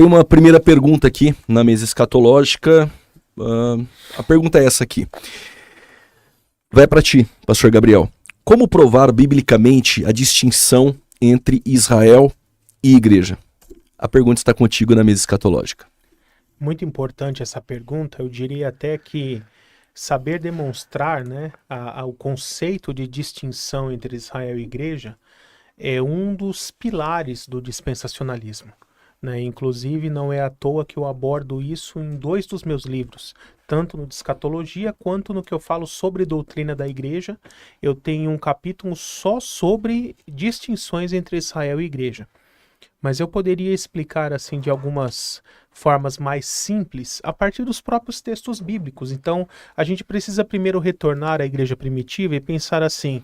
Tem uma primeira pergunta aqui na mesa escatológica. A pergunta é essa aqui. Vai para ti, pastor Gabriel. Como provar biblicamente a distinção entre Israel e igreja? A pergunta está contigo na mesa escatológica. Muito importante essa pergunta. Eu diria até que saber demonstrar, né, o conceito de distinção entre Israel e igreja é um dos pilares do dispensacionalismo. Né? Inclusive, não é à toa que eu abordo isso em 2 dos meus livros, tanto no de escatologia quanto no que eu falo sobre doutrina da igreja. Eu tenho um capítulo só sobre distinções entre Israel e igreja. Mas eu poderia explicar assim de algumas formas mais simples a partir dos próprios textos bíblicos. Então, a gente precisa primeiro retornar à igreja primitiva e pensar assim,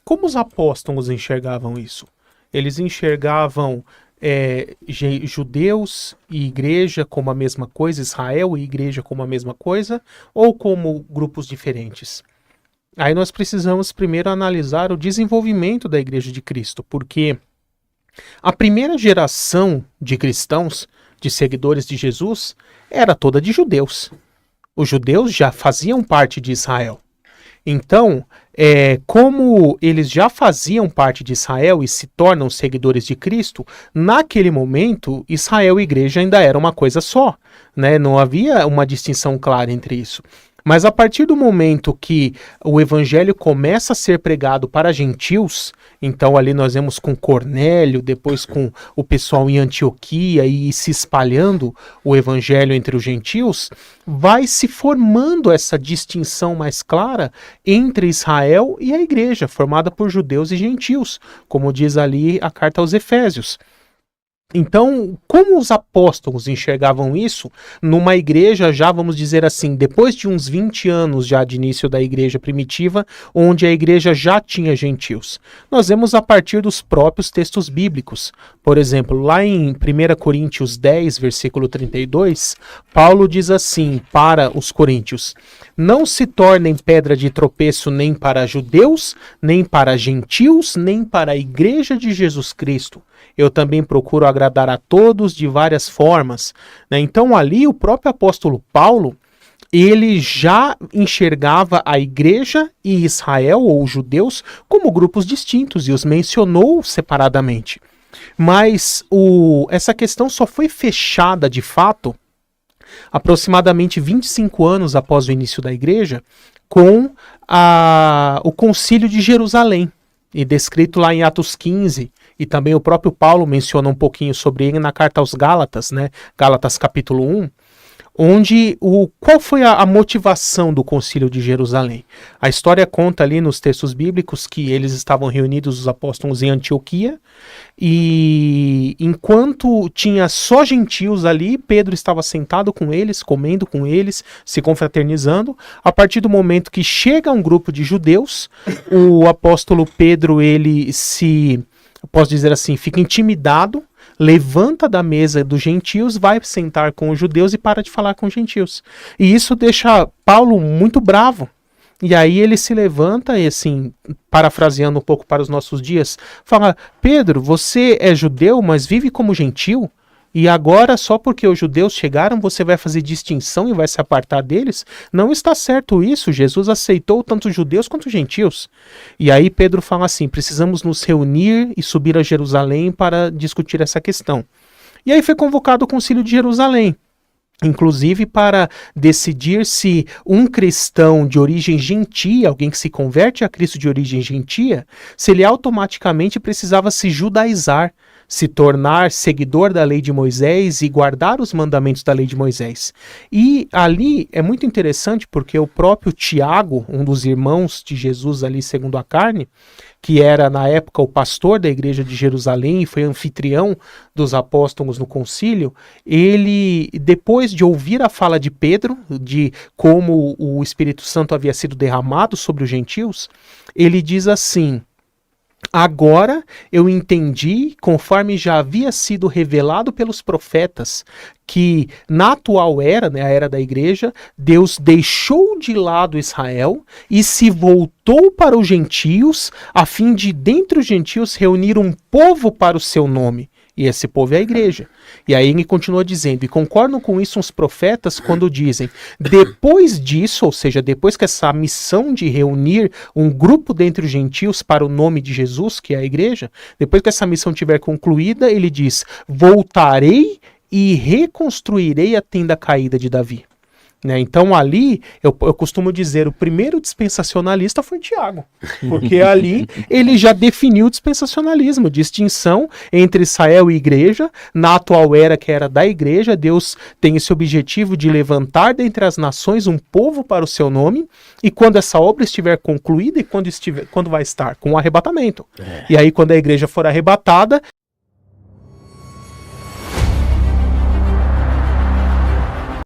como os apóstolos enxergavam isso? Eles enxergavam judeus e igreja como a mesma coisa, Israel e igreja como a mesma coisa, ou como grupos diferentes? Aí nós precisamos primeiro analisar o desenvolvimento da igreja de Cristo, porque a primeira geração de cristãos, de seguidores de Jesus, era toda de judeus. Os judeus já faziam parte de Israel. Então, como eles já faziam parte de Israel e se tornam seguidores de Cristo, naquele momento, Israel e igreja ainda era uma coisa só, né? Não havia uma distinção clara entre isso. Mas a partir do momento que o evangelho começa a ser pregado para gentios, então ali nós vemos com Cornélio, depois com o pessoal em Antioquia e se espalhando o evangelho entre os gentios, vai se formando essa distinção mais clara entre Israel e a igreja, formada por judeus e gentios, como diz ali a carta aos Efésios. Então, como os apóstolos enxergavam isso numa igreja já, vamos dizer assim, depois de uns 20 anos já de início da igreja primitiva, onde a igreja já tinha gentios? Nós vemos a partir dos próprios textos bíblicos. Por exemplo, lá em 1 Coríntios 10, versículo 32, Paulo diz assim para os coríntios: não se tornem pedra de tropeço nem para judeus, nem para gentios, nem para a igreja de Jesus Cristo. Eu também procuro agradar a todos de várias formas. Né? Então ali o próprio apóstolo Paulo, ele já enxergava a igreja e Israel, ou os judeus, como grupos distintos e os mencionou separadamente. Mas essa questão só foi fechada de fato aproximadamente 25 anos após o início da igreja, com o Concílio de Jerusalém, e descrito lá em Atos 15, e também o próprio Paulo menciona um pouquinho sobre ele na carta aos Gálatas, né? Gálatas capítulo 1, onde qual foi a motivação do Concílio de Jerusalém? A história conta ali nos textos bíblicos que eles estavam reunidos, os apóstolos, em Antioquia, e enquanto tinha só gentios ali, Pedro estava sentado com eles, comendo com eles, se confraternizando. A partir do momento que chega um grupo de judeus, o apóstolo Pedro, ele posso dizer assim, fica intimidado, levanta da mesa dos gentios, vai sentar com os judeus e para de falar com os gentios. E isso deixa Paulo muito bravo. E aí ele se levanta e, assim, parafraseando um pouco para os nossos dias, fala: Pedro, você é judeu, mas vive como gentil? E agora, só porque os judeus chegaram, você vai fazer distinção e vai se apartar deles? Não está certo isso. Jesus aceitou tanto judeus quanto gentios. E aí Pedro fala assim: precisamos nos reunir e subir a Jerusalém para discutir essa questão. E aí foi convocado o Concílio de Jerusalém, inclusive para decidir se um cristão de origem gentia, alguém que se converte a Cristo de origem gentia, se ele automaticamente precisava se judaizar, se tornar seguidor da lei de Moisés e guardar os mandamentos da lei de Moisés. E ali é muito interessante porque o próprio Tiago, um dos irmãos de Jesus ali segundo a carne, que era na época o pastor da igreja de Jerusalém e foi anfitrião dos apóstolos no concílio, ele, depois de ouvir a fala de Pedro, de como o Espírito Santo havia sido derramado sobre os gentios, ele diz assim: agora eu entendi, conforme já havia sido revelado pelos profetas, que na atual era, né, a era da igreja, Deus deixou de lado Israel e se voltou para os gentios, a fim de, dentre os gentios, reunir um povo para o seu nome. E esse povo é a igreja. E aí ele continua dizendo, e concordam com isso os profetas quando dizem, depois disso, ou seja, depois que essa missão de reunir um grupo dentre os gentios para o nome de Jesus, que é a igreja, depois que essa missão tiver concluída, ele diz, voltarei e reconstruirei a tenda caída de Davi. Né? Então ali, eu costumo dizer, o primeiro dispensacionalista foi Tiago, porque ali ele já definiu o dispensacionalismo, distinção entre Israel e igreja. Na atual era, que era da igreja, Deus tem esse objetivo de levantar dentre as nações um povo para o seu nome, e quando essa obra estiver concluída, e quando vai estar? Com o arrebatamento. E aí quando a igreja for arrebatada,